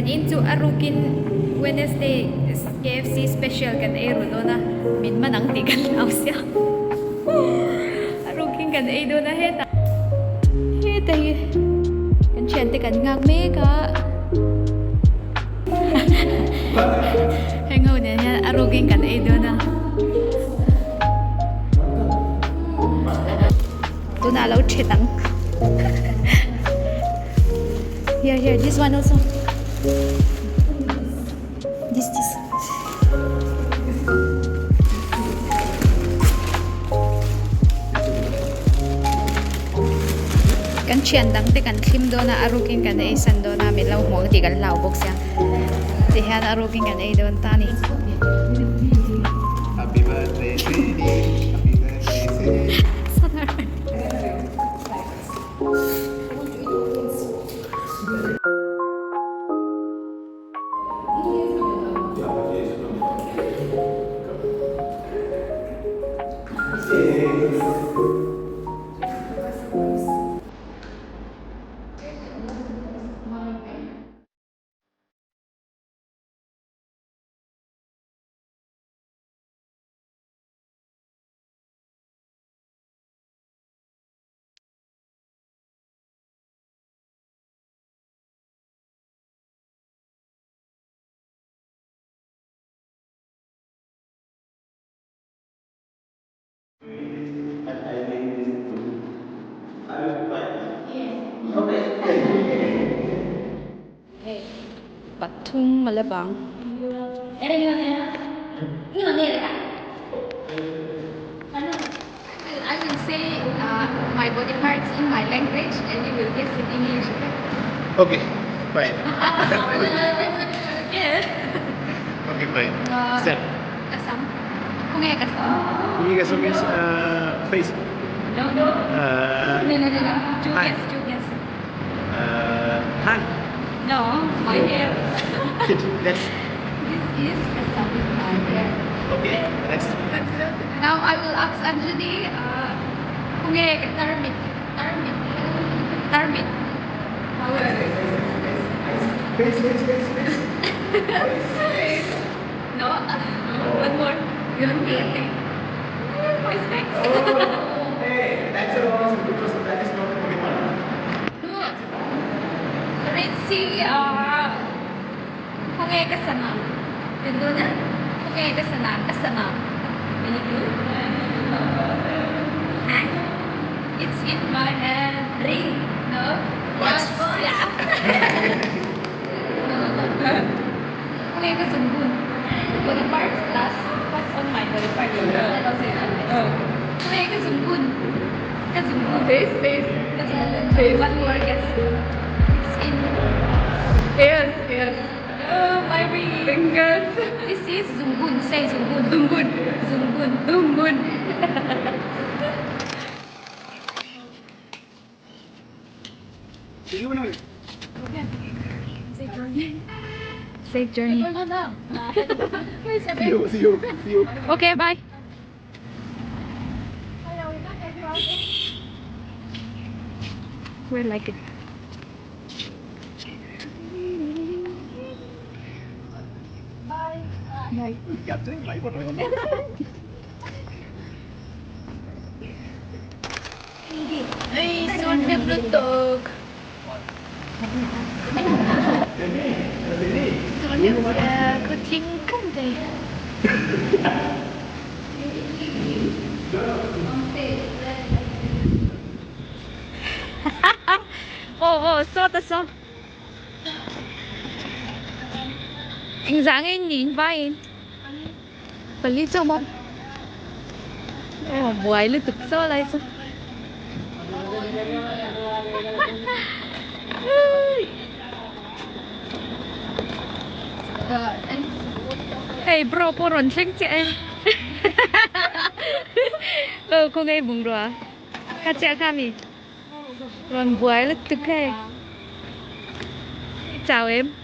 Kan in chu arukin Wednesday KFC special kan ero do na min manang ti kan law siya. Arukin kan do na heta. Heta kan chen te kan ngak me ka. Hang on ya arukin kan do na. Tu na law chetang. Here, this one also. This. Kan chen dang te kan khim do na arukin kan ei san do na mi lau huang ti kan lau bok sia. Ti han arukin kan ei don ta ni. Happy birthday to you. Happy birthday to you. Batung malabang. I will say my body parts in my language and you will guess in English. Okay, fine. Yes. Okay, fine. Step. Kasam. Kung eh kasam. Kumigaso means face. No. No. Two guess. Hand. No, my hair. That's This is kasam with my hair. okay. Next. Now I will ask Anjali. Kung eh termit. How is it? Face. No. One more. You want me to think? My specs. Hey, that's a wrong because that is not the one. Let's see. Kung eh kasama. Ganda na. Kung eh kasama. Very good. It's in my ring. No? Watch. Yeah. Kung eh kasumbun. Body parts. What's on my body parts? Kung eh kasumbun. Face. One more guess. It's in Yes. oh, my fingers. This is Zungbun. Say Zungbun. Zungbun. Safe journey. See you. Okay, bye. We like it. Bye. Captain, like what? Ay, soon naglutog. Soon kucing kan deh. so ta so. Anh dáng anh nhìn vai. Bali cho mong. Buhay lu tukso lại so. Hey bro, poron cheng che. Không nghe bùng đùa. Các chị kami. Ron buhay lu tuk hey. Chào em.